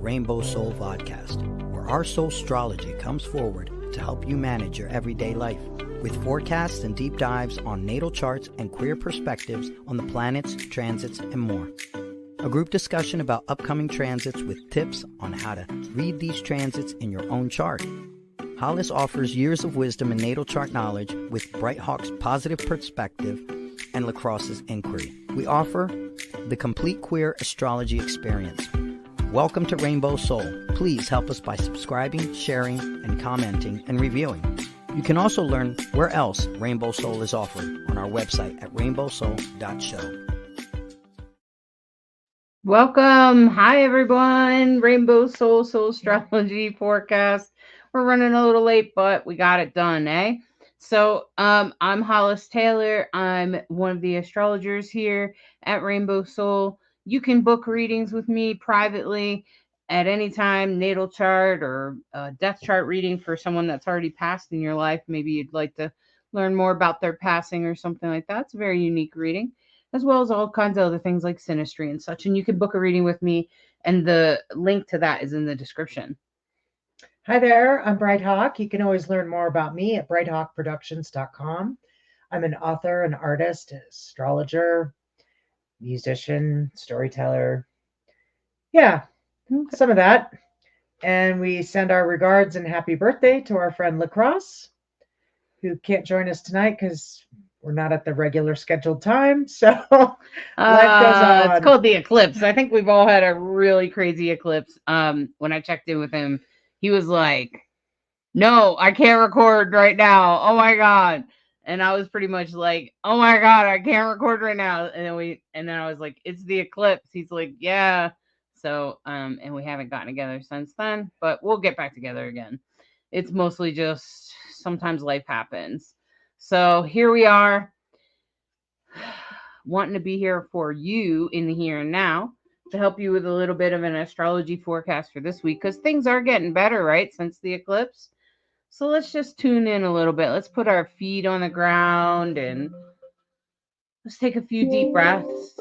Rainbow Soul Vodcast, where our Soulstrology comes forward to help you manage your everyday life, with forecasts and deep dives on natal charts and queer perspectives on the planets, transits, and more. A group discussion about upcoming transits with tips on how to read these transits in your own chart. Hollis offers years of wisdom and natal chart knowledge with Bright Hawk's positive perspective and Lacrosse's inquiry. We offer the complete queer astrology experience. Welcome to Rainbow Soul. Please help us by subscribing, sharing, and commenting and reviewing. You can also learn where else Rainbow Soul is offered on our website at rainbowsoul.show. Welcome. Hi, everyone. Rainbow Soul Soulstrology forecast. We're running a little late, but we got it done, eh? So I'm Hollis Taylor. I'm one of the astrologers here at Rainbow Soul. You can book readings with me privately at any time, natal chart or death chart reading for someone that's already passed in your life. Maybe you'd like to learn more about their passing or something like that. It's a very unique reading, as well as all kinds of other things like synastry and such. And you can book a reading with me, and the link to that is in the description. Hi there, I'm Bright Hawk. You can always learn more about me at brighthawkproductions.com. I'm an author, an artist, astrologer, musician, storyteller. Yeah, some of that. And we send our regards and happy birthday to our friend Lacrosse, who can't join us tonight because we're not at the regular scheduled time. So life goes on. It's called the eclipse. I think we've all had a really crazy eclipse. When I checked in with him, he was like, "No, I can't record right now. Oh my God." And I was pretty much like, "Oh my God, I can't record right now." And then I was like, "It's the eclipse." He's like, "Yeah." So, and we haven't gotten together since then, but we'll get back together again. It's mostly just sometimes life happens. So here we are, wanting to be here for you in the here and now to help you with a little bit of an astrology forecast for this week, because things are getting better, right, since the eclipse. So let's just tune in a little bit. Let's put our feet on the ground and let's take a few deep breaths.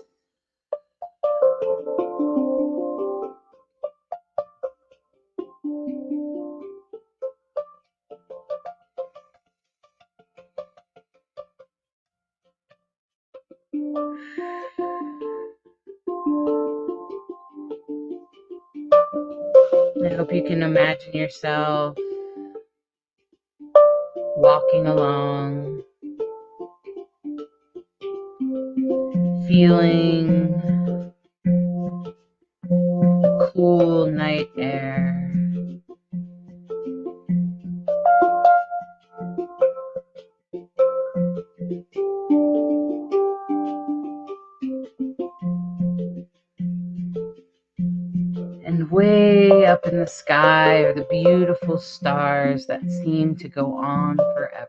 I hope you can imagine yourself walking along, feeling the cool night air. And way up in the sky are the beautiful stars that seem to go on forever.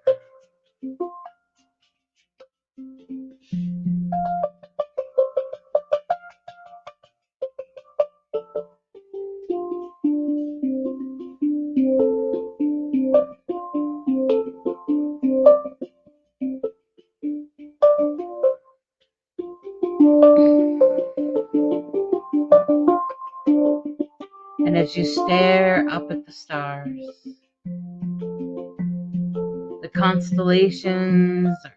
And as you stare up at the stars, the constellations are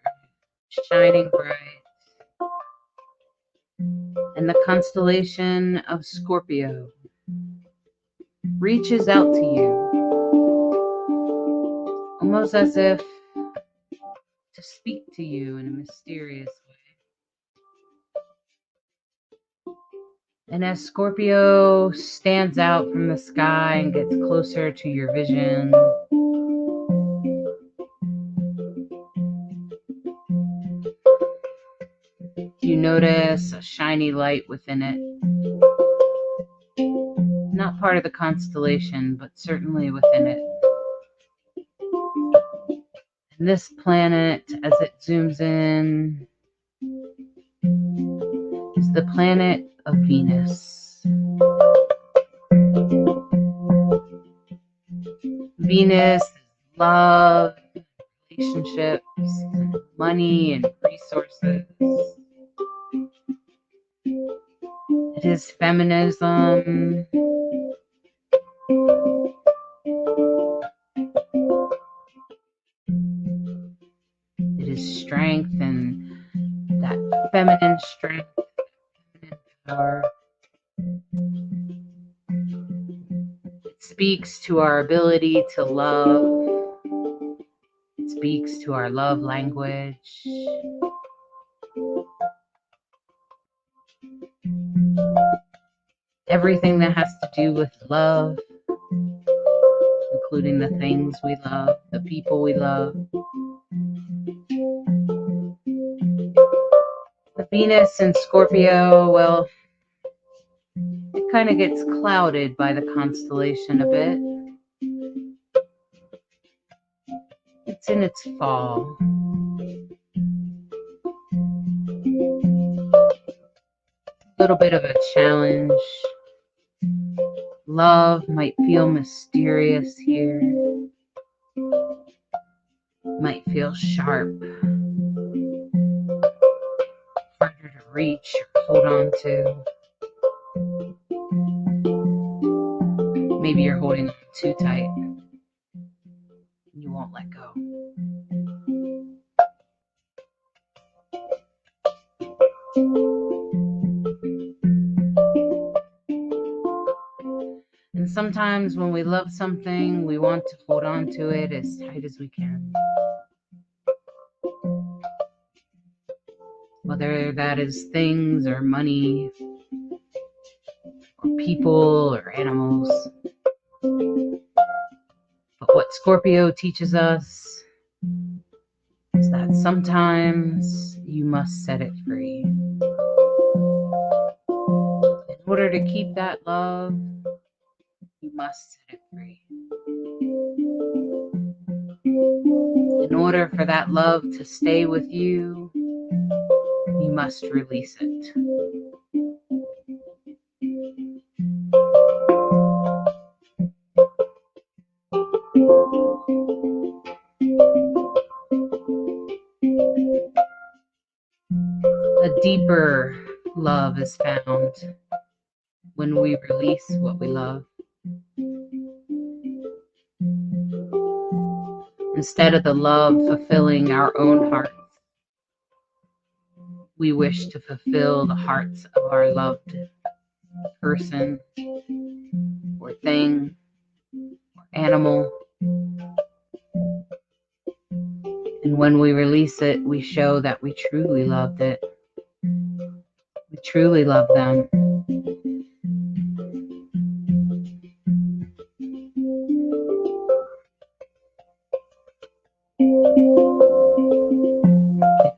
shining bright. And the constellation of Scorpio reaches out to you, almost as if to speak to you in a mysterious way. And as Scorpio stands out from the sky and gets closer to your vision, you notice a shiny light within it. Not part of the constellation, but certainly within it. And this planet, as it zooms in, is the planet of Venus. Venus is love, relationships, money, and resources. It is feminism, strength and that feminine strength, feminine power. It speaks to our ability to love. It speaks to our love language. Everything that has to do with love, including the things we love, the people we love. The Venus in Scorpio, well, it kind of gets clouded by the constellation a bit. It's in its fall. A little bit of a challenge. Love might feel mysterious here. Might feel sharp. Harder to reach or hold on to. Maybe you're holding on too tight. You won't let go. And sometimes when we love something, we want to hold on to it as tight as we can. Whether that is things or money or people or animals. But what Scorpio teaches us is that sometimes you must set it free. In order to keep that love, you must set it free. In order for that love to stay with you, you must release it. A deeper love is found when we release what we love. Instead of the love fulfilling our own hearts, we wish to fulfill the hearts of our loved person or thing or animal. And when we release it, we show that we truly loved it. We truly love them.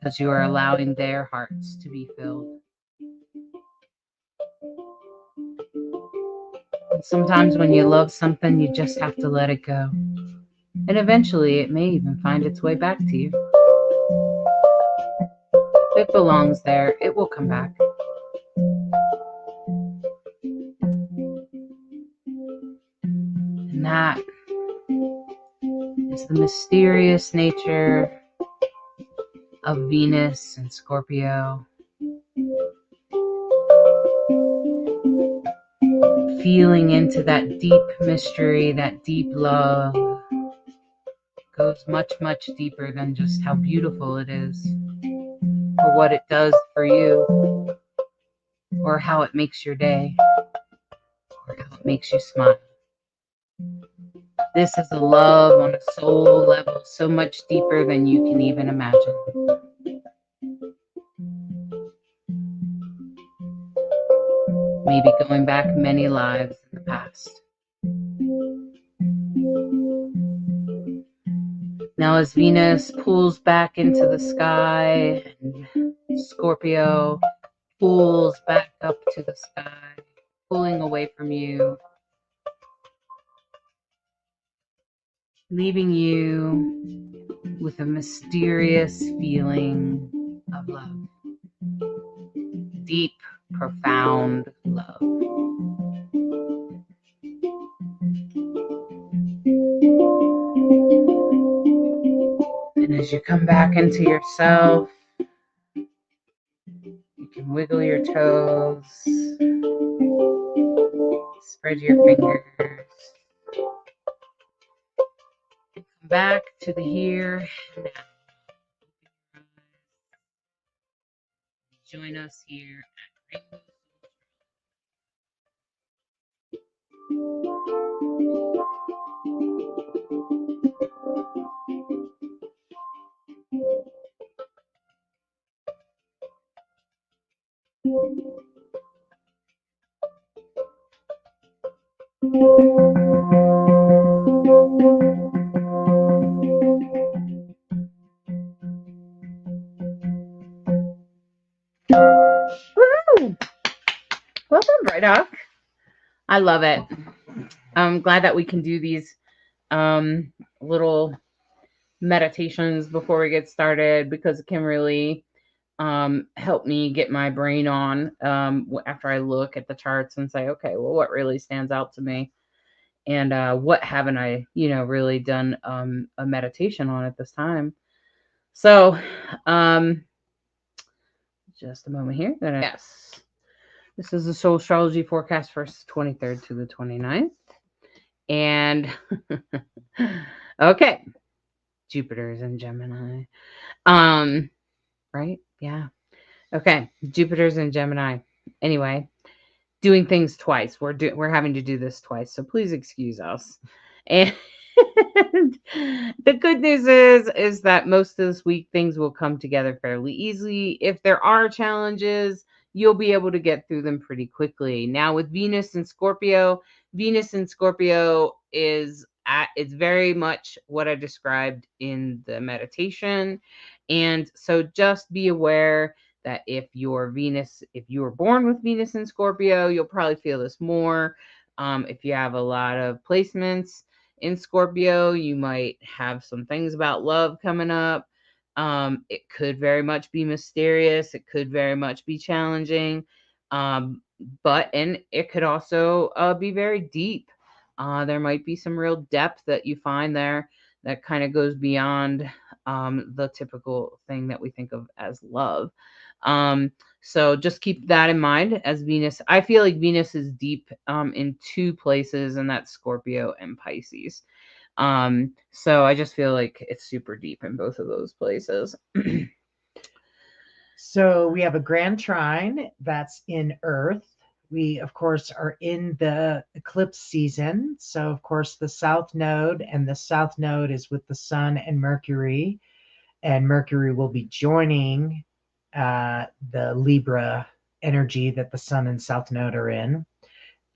Because you are allowing their hearts to be filled. And sometimes when you love something, you just have to let it go. And eventually it may even find its way back to you. If it belongs there, it will come back. And that is the mysterious nature of Venus and Scorpio. Feeling into that deep mystery, that deep love, goes much, much deeper than just how beautiful it is, or what it does for you, or how it makes your day, or how it makes you smile. This is a love on a soul level so much deeper than you can even imagine. Maybe going back many lives in the past. Now as Venus pulls back into the sky and Scorpio pulls back up to the sky, pulling away from you, leaving you with a mysterious feeling of love. Deep, profound love. And as you come back into yourself, you can wiggle your toes, spread your fingers, and come back to the here and now. join us here at Rainbow. Woo! Well done, Bright Hawk. I love it. I'm glad that we can do these little meditations before we get started, because it can really help me get my brain on after I look at the charts and say, okay, well, what really stands out to me, and what haven't I, really done a meditation on at this time. So, just a moment here. Yes, this is the Soulstrology forecast for 23rd to the 29th. And okay, Jupiter's in Gemini. Right? Yeah. Okay, Jupiter's in Gemini. Anyway, doing things twice. We're having to do this twice, so please excuse us. And the good news is that most of this week things will come together fairly easily. If there are challenges, you'll be able to get through them pretty quickly. Now with Venus in Scorpio is it's very much what I described in the meditation. And so just be aware that if you were born with Venus in Scorpio, you'll probably feel this more. If you have a lot of placements in Scorpio, you might have some things about love coming up. It could very much be mysterious. It could very much be challenging. And it could also be very deep. There might be some real depth that you find there that kind of goes beyond the typical thing that we think of as love. So just keep that in mind as Venus. I feel like Venus is deep in two places, and that's Scorpio and Pisces. So I just feel like it's super deep in both of those places. So we have a grand trine that's in Earth. We, of course, are in the eclipse season. So, of course, the South Node, and the South Node is with the Sun and Mercury. And Mercury will be joining the Libra energy that the Sun and South Node are in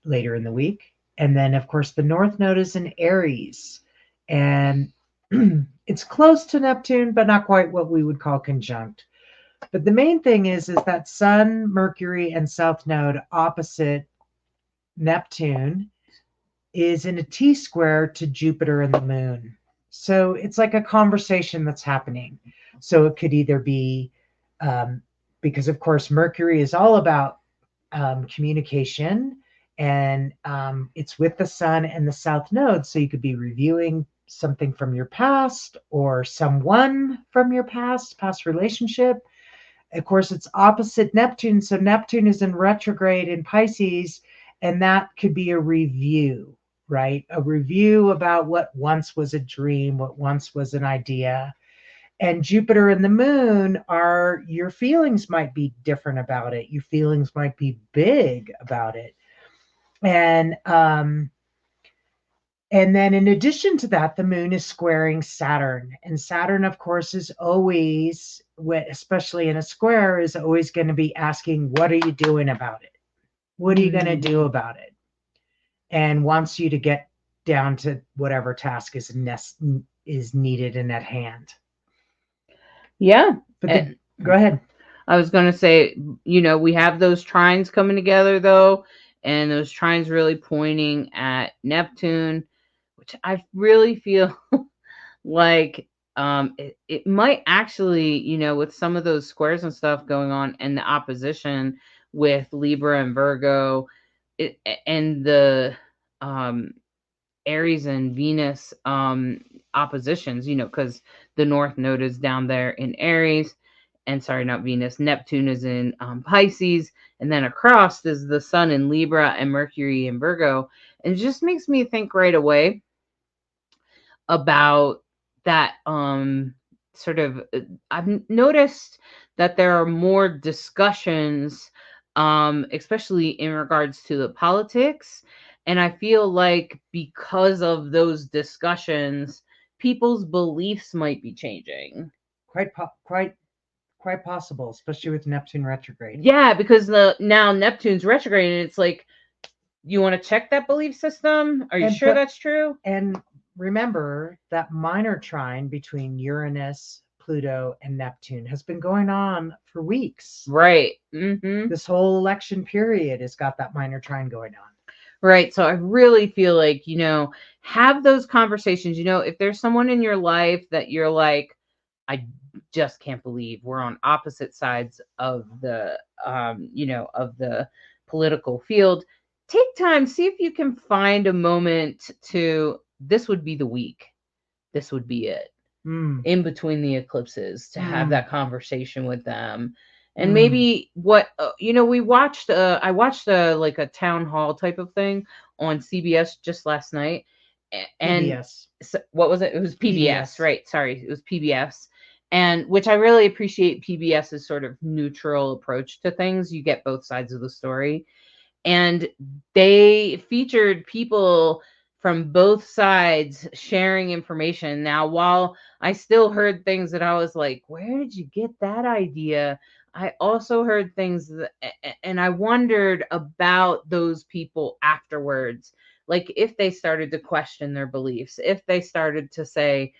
later in the week. And then, of course, the North Node is in Aries. And it's close to Neptune, but not quite what we would call conjunct. But the main thing is that Sun, Mercury, and South Node opposite Neptune is in a T-square to Jupiter and the Moon. So it's like a conversation that's happening. So it could either be, because of course Mercury is all about communication, and it's with the Sun and the South Node. So you could be reviewing something from your past, or someone from your past relationship. Of course, it's opposite Neptune. So Neptune is in retrograde in Pisces, and that could be a review, right? A review about what once was a dream, what once was an idea. And Jupiter and the Moon your feelings might be different about it. Your feelings might be big about it. And then in addition to that, the Moon is squaring Saturn. And Saturn, of course, is always, especially in a square, is always going to be asking, what are you doing about it? What are you going to do about it? And wants you to get down to whatever task is needed and at hand. Yeah. But go ahead. I was going to say, we have those trines coming together, though, and those trines really pointing at Neptune, which I really feel like it might actually, with some of those squares and stuff going on, and the opposition with Libra and Virgo, and the Aries and Venus oppositions, because the North Node is down there in Aries. And sorry, not Venus, Neptune is in Pisces, and then across is the Sun in Libra and Mercury in Virgo. And it just makes me think right away about that I've noticed that there are more discussions, especially in regards to the politics. And I feel like because of those discussions, people's beliefs might be changing. Quite possible, especially with Neptune retrograde. Yeah, because now Neptune's retrograde, and it's like, you want to check that belief system? Are you sure that's true? And remember that minor trine between Uranus, Pluto, and Neptune has been going on for weeks. Right. Mm-hmm. This whole election period has got that minor trine going on. Right. So I really feel like, have those conversations. If there's someone in your life that you're like, I just can't believe we're on opposite sides of the, of the political field, take time, see if you can find a moment this would be the week. This would be it. In between the eclipses to have that conversation with them. And maybe we watched I watched like a town hall type of thing on CBS just last night. And PBS. What was it? It was PBS, right? Sorry, it was PBS. And which I really appreciate PBS's sort of neutral approach to things. You get both sides of the story. And they featured people from both sides sharing information. Now, while I still heard things that I was like, where did you get that idea? I also heard things and I wondered about those people afterwards. Like if they started to question their beliefs, if they started to say,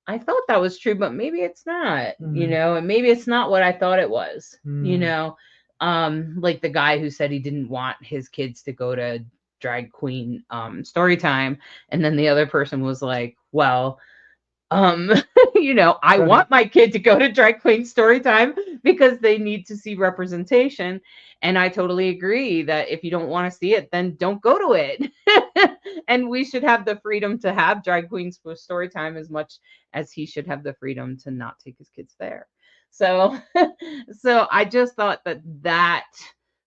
I thought that was true, but maybe it's not, and maybe it's not what I thought it was, like the guy who said he didn't want his kids to go to drag queen story time, and then the other person was like, well, I want my kid to go to drag queen story time because they need to see representation. And I totally agree that if you don't want to see it, then don't go to it. And we should have the freedom to have drag queens for story time as much as he should have the freedom to not take his kids there. So, so I just thought that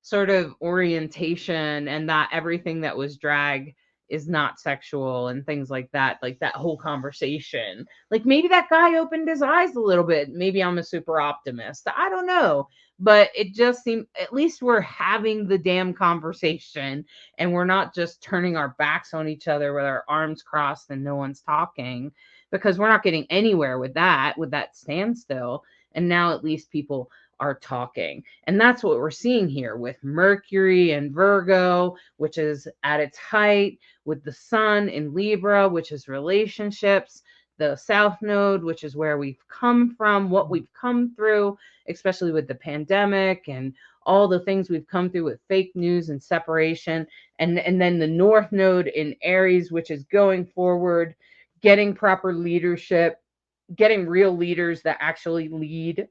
sort of orientation and that everything that was drag is not sexual and things like that whole conversation, like maybe that guy opened his eyes a little bit. Maybe I'm a super optimist, I don't know, but it just seemed, at least we're having the damn conversation and we're not just turning our backs on each other with our arms crossed and no one's talking, because we're not getting anywhere with that standstill. And now at least people are talking. And that's what we're seeing here with Mercury and Virgo, which is at its height, with the sun in Libra, which is relationships, the South Node, which is where we've come from, what we've come through, especially with the pandemic and all the things we've come through with fake news and separation. And then the North Node in Aries, which is going forward, getting proper leadership, getting real leaders that actually lead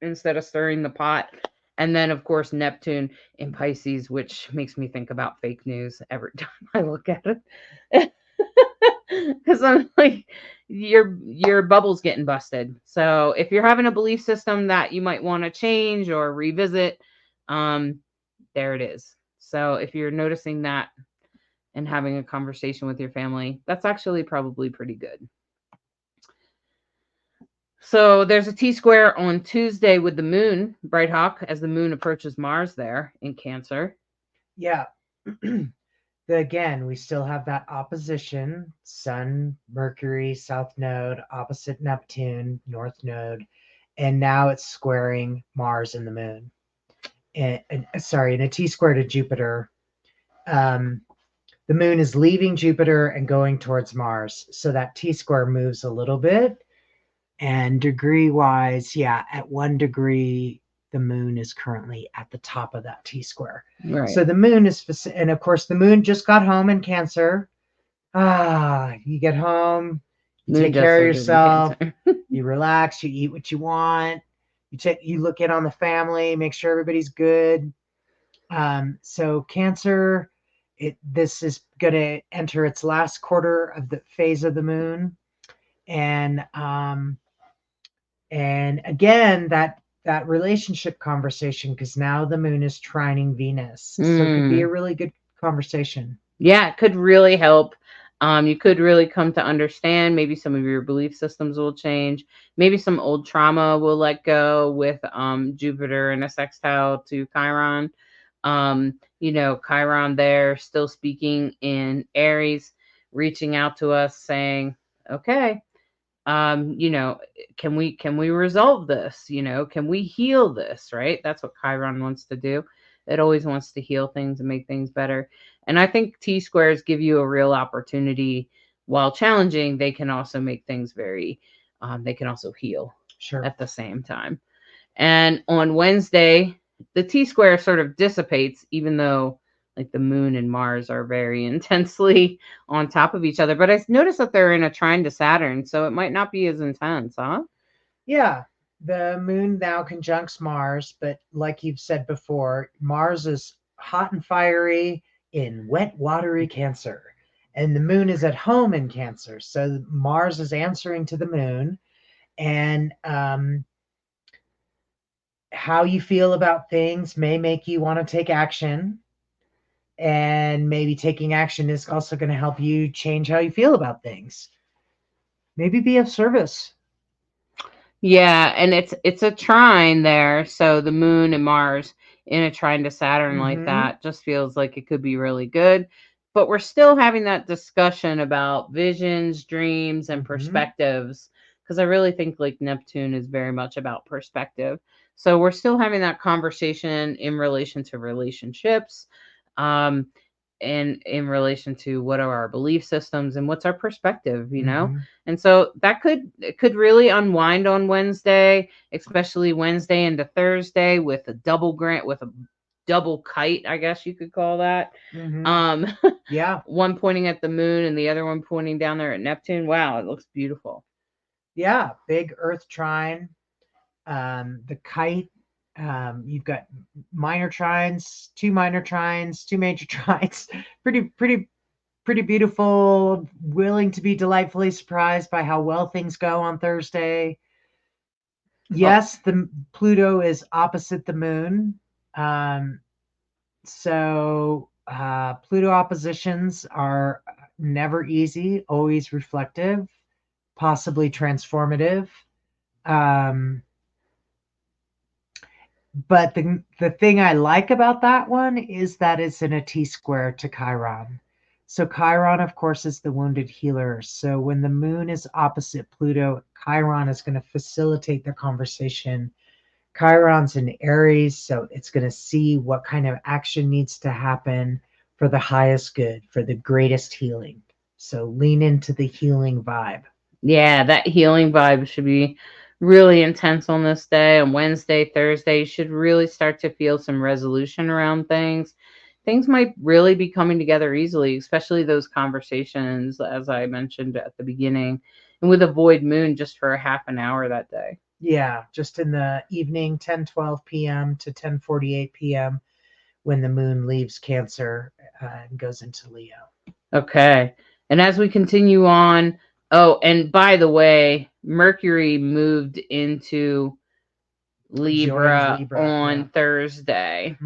instead of stirring the pot. And then, of course, Neptune in Pisces, which makes me think about fake news every time I look at it. Because I'm like, your bubble's getting busted. So if you're having a belief system that you might want to change or revisit, there it is. So if you're noticing that and having a conversation with your family, that's actually probably pretty good. So there's a T-square on Tuesday with the moon, Bright Hawk, as the moon approaches Mars there in Cancer. Yeah. Again, we still have that opposition, Sun, Mercury, South Node, opposite Neptune, North Node, and now it's squaring Mars and the moon. And in a T-square to Jupiter, the moon is leaving Jupiter and going towards Mars. So that T-square moves a little bit. And degree-wise, at 1 degree, the moon is currently at the top of that T-square. Right. So the moon is, and of course, the moon just got home in Cancer. You get home, you take care of yourself, you relax, you eat what you want, you look in on the family, make sure everybody's good. So Cancer, this is going to enter its last quarter of the phase of the moon. And again, that relationship conversation, because now the moon is trining Venus. So it could be a really good conversation. Yeah, it could really help You could really come to understand. Maybe some of your belief systems will change. Maybe some old trauma will let go with Jupiter and a sextile to Chiron. Chiron there still speaking in Aries, reaching out to us saying, okay, you know, can we resolve this? Can we heal this? Right? That's what Chiron wants to do. It always wants to heal things and make things better. And I think T squares give you a real opportunity. While challenging, they can also make things very they can also heal at the same time. And on Wednesday, the T square sort of dissipates, even though like the moon and Mars are very intensely on top of each other. But I noticed that they're in a trine to Saturn, so it might not be as intense, huh? Yeah. The moon now conjuncts Mars, but like you've said before, Mars is hot and fiery in wet, watery Cancer. And the moon is at home in Cancer. So Mars is answering to the moon. And how you feel about things may make you want to take action. And maybe taking action is also going to help you change how you feel about things. Maybe be of service. Yeah, and it's a trine there, so the moon and Mars in a trine to Saturn like that just feels like it could be really good. But we're still having that discussion about visions, dreams, and perspectives, because I really think like Neptune is very much about perspective. So we're still having that conversation in relation to relationships, um, and in relation to what are our belief systems and what's our perspective, And so it could really unwind on Wednesday, especially Wednesday into Thursday with a double kite, I guess you could call that. Yeah. One pointing at the moon and the other one pointing down there at Neptune. Wow, it looks beautiful. Yeah, big Earth trine. The kite. You've got minor trines, two minor trines, two major trines. Pretty beautiful. Willing to be delightfully surprised by how well things go on Thursday. Yes, the Pluto is opposite the moon. So Pluto oppositions are never easy, always reflective, possibly transformative. But the thing I like about that one is that it's in a T square to Chiron. So Chiron, of course, is the wounded healer. So when the moon is opposite Pluto, Chiron is going to facilitate the conversation. Chiron's in Aries, so it's going to see what kind of action needs to happen for the highest good, for the greatest healing. So lean into the healing vibe. Yeah, that healing vibe should be really intense on this day. On Wednesday, Thursday, you should really start to feel some resolution around things. Things might really be coming together easily, especially those conversations, as I mentioned at the beginning, and with a void moon just for a half an hour that day. Yeah, just in the evening, 10:12 p.m. to 10:48 p.m. when the moon leaves Cancer and goes into Leo. Okay. And as we continue on, oh, and by the way, Mercury moved into Libra on Thursday.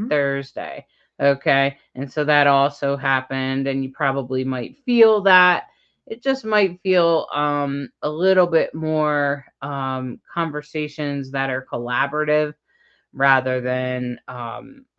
Thursday. Okay. And so that also happened, and you probably might feel that. It just might feel a little bit more conversations that are collaborative rather than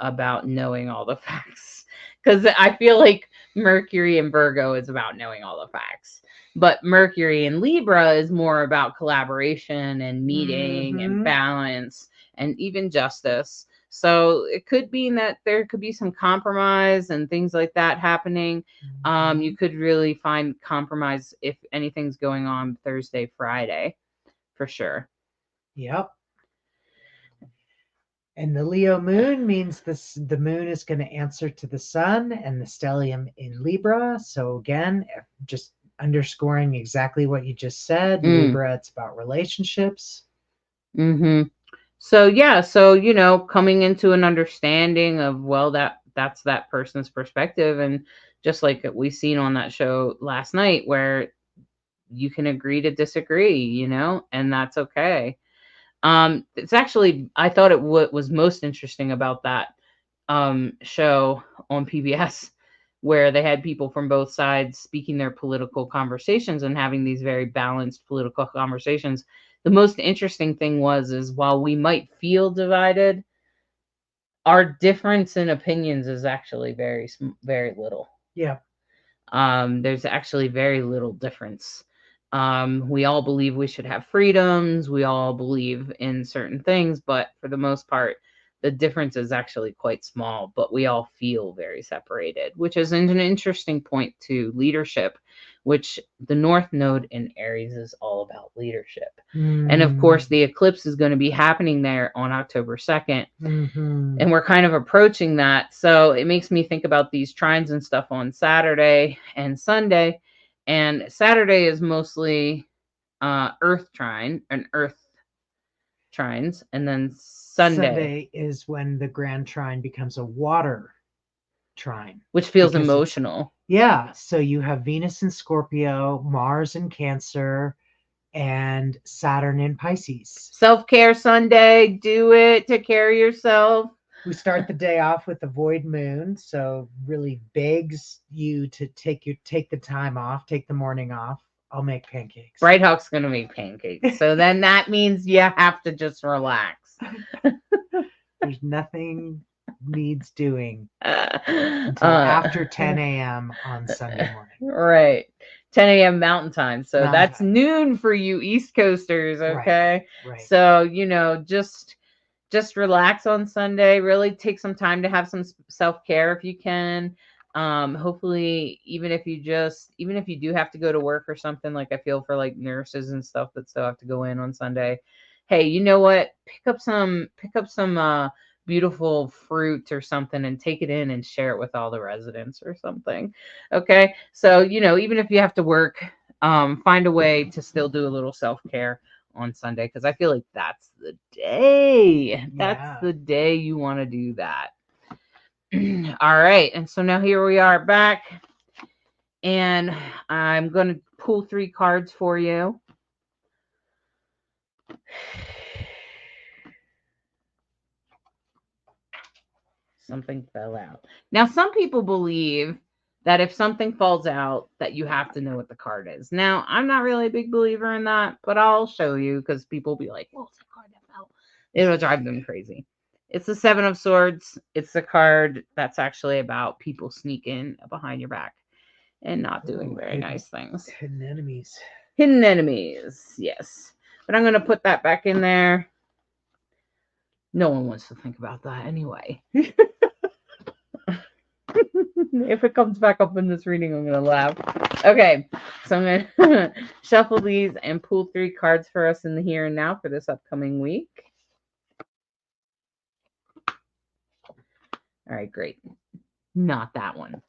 about knowing all the facts. Because I feel like Mercury in Virgo is about knowing all the facts. But Mercury in Libra is more about collaboration and meeting and balance and even justice. So it could mean that there could be some compromise and things like that happening. You could really find compromise if anything's going on Thursday, Friday, for sure. Yep. And the Leo moon means the moon is going to answer to the sun and the stellium in Libra. So again, just underscoring exactly what you just said. Libra, it's about relationships. So yeah, so coming into an understanding of, well, that's that person's perspective, and just like we seen on that show last night, where you can agree to disagree, and that's okay. It's actually, I thought what was most interesting about that show on PBS where they had people from both sides speaking their political conversations and having these very balanced political conversations. The most interesting thing is while we might feel divided, our difference in opinions is actually very little. Yeah. There's actually very little difference. We all believe we should have freedoms. We all believe in certain things, but for the most part, the difference is actually quite small, but we all feel very separated, which is an interesting point to leadership, which the North Node in Aries is all about leadership. And of course, the eclipse is going to be happening there on October 2nd. And we're kind of approaching that. So it makes me think about these trines and stuff on Saturday and Sunday. And Saturday is mostly Earth trine and Earth trines. And then Sunday is when the grand trine becomes a water trine, which feels emotional. Yeah. So you have Venus in Scorpio, Mars in Cancer, and Saturn in Pisces. Self-care Sunday. Do it. Take care of yourself. We start the day off with the void moon, so really begs you to take the time off, take the morning off. I'll make pancakes. Bright Hawk's gonna make pancakes, so then that means you have to just relax. There's nothing needs doing until after 10 a.m. on Sunday morning. Right. 10 a.m. Mountain Time. So that's noon for you East Coasters, okay? Right. So, just relax on Sunday. Really take some time to have some self-care if you can. Hopefully, even if you do have to go to work or something, like I feel for like nurses and stuff that still have to go in on Sunday. Hey, you know what? Pick up some beautiful fruit or something and take it in and share it with all the residents or something. Okay. So, even if you have to work, find a way to still do a little self-care on Sunday, because I feel like that's the day. Yeah. That's the day you want to do that. All right. And so now here we are back, and I'm going to pull 3 cards for you. Something fell out. Now, some people believe that if something falls out, that you have to know what the card is. Now, I'm not really a big believer in that, but I'll show you, because people will be like, well, it's a card that fell. It'll drive them crazy. It's the 7 of Swords. It's the card that's actually about people sneaking behind your back and not doing very nice things. Hidden enemies. Hidden enemies, yes. But I'm going to put that back in there. No one wants to think about that anyway. If it comes back up in this reading, I'm going to laugh. Okay, so I'm going to shuffle these and pull 3 cards for us in the here and now for this upcoming week. All right, great. Not that one.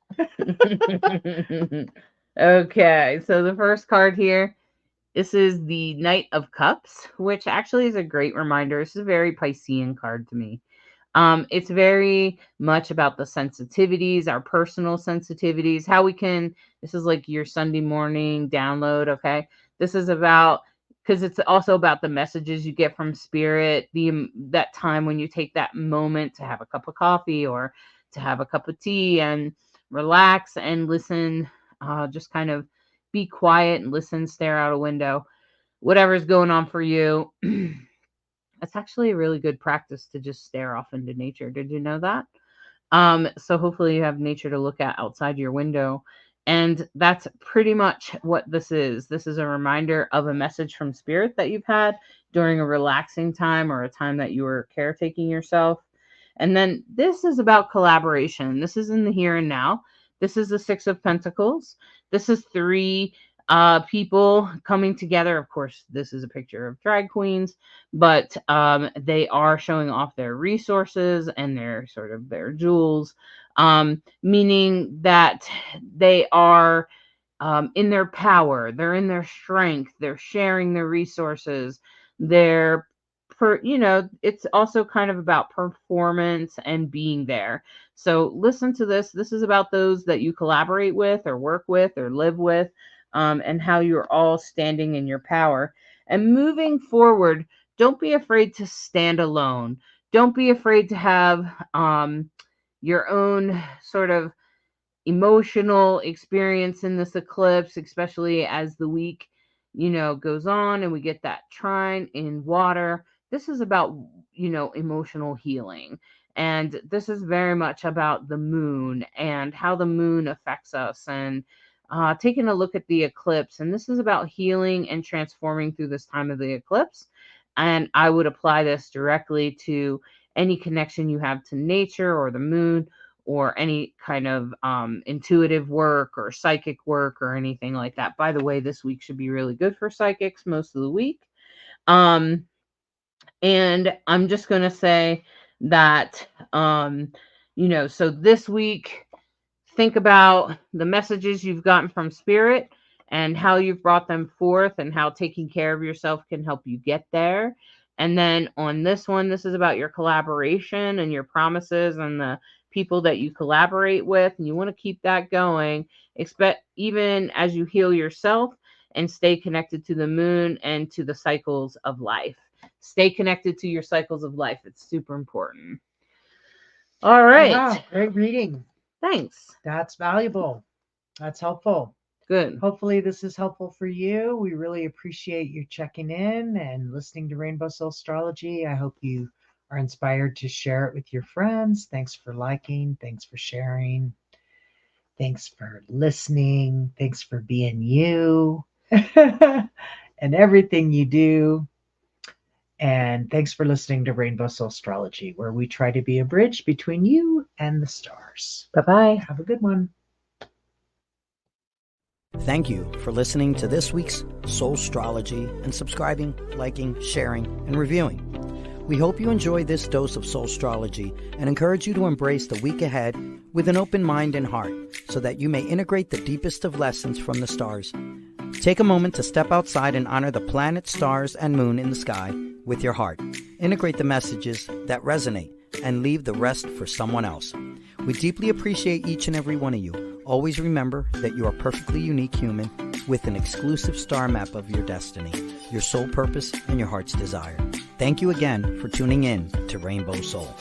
Okay, so the first card here, this is the Knight of Cups, which actually is a great reminder. This is a very Piscean card to me. It's very much about the sensitivities, our personal sensitivities, how we can, this is like your Sunday morning download, okay? This is about, because it's also about the messages you get from spirit, that time when you take that moment to have a cup of coffee or to have a cup of tea and relax and listen, just kind of be quiet and listen, stare out a window, whatever's going on for you. It's actually a really good practice to just stare off into nature. Did you know that? So hopefully you have nature to look at outside your window. And that's pretty much what this is. This is a reminder of a message from spirit that you've had during a relaxing time or a time that you were caretaking yourself. And then this is about collaboration. This is in the here and now. This is the 6 of Pentacles. This is 3 people coming together. Of course, this is a picture of drag queens, but they are showing off their resources and their jewels, meaning that they are in their power, they're in their strength, they're sharing their resources, it's also kind of about performance and being there. So listen to this. This is about those that you collaborate with or work with or live with, and how you're all standing in your power. And moving forward, don't be afraid to stand alone. Don't be afraid to have your own sort of, emotional experience in this eclipse, especially as the week, goes on and we get that trine in water. This is about, emotional healing. And this is very much about the moon and how the moon affects us, and taking a look at the eclipse. And this is about healing and transforming through this time of the eclipse. And I would apply this directly to any connection you have to nature or the moon, or any kind of intuitive work or psychic work or anything like that. By the way, this week should be really good for psychics most of the week. And I'm just going to say that, so this week, think about the messages you've gotten from spirit and how you've brought them forth, and how taking care of yourself can help you get there. And then on this one, this is about your collaboration and your promises and the people that you collaborate with. And you want to keep that going, even as you heal yourself and stay connected to the moon and to the cycles of life. Stay connected to your cycles of life. It's super important. All right. Wow, great reading. Thanks. That's valuable. That's helpful. Good. Hopefully this is helpful for you. We really appreciate you checking in and listening to Rainbow Soulstrology. I hope you are inspired to share it with your friends. Thanks for liking. Thanks for sharing. Thanks for listening. Thanks for being you and everything you do. And thanks for listening to Rainbow Soulstrology, where we try to be a bridge between you and the stars. Bye-bye. Have a good one. Thank you for listening to this week's Soulstrology and subscribing, liking, sharing, and reviewing. We hope you enjoy this dose of Soulstrology and encourage you to embrace the week ahead with an open mind and heart, so that you may integrate the deepest of lessons from the stars. Take a moment to step outside and honor the planets, stars, and moon in the sky with your heart. Integrate the messages that resonate and leave the rest for someone else. We deeply appreciate each and every one of you. Always remember that you are a perfectly unique human with an exclusive star map of your destiny, your soul purpose, and your heart's desire. Thank you again for tuning in to Rainbow Soul.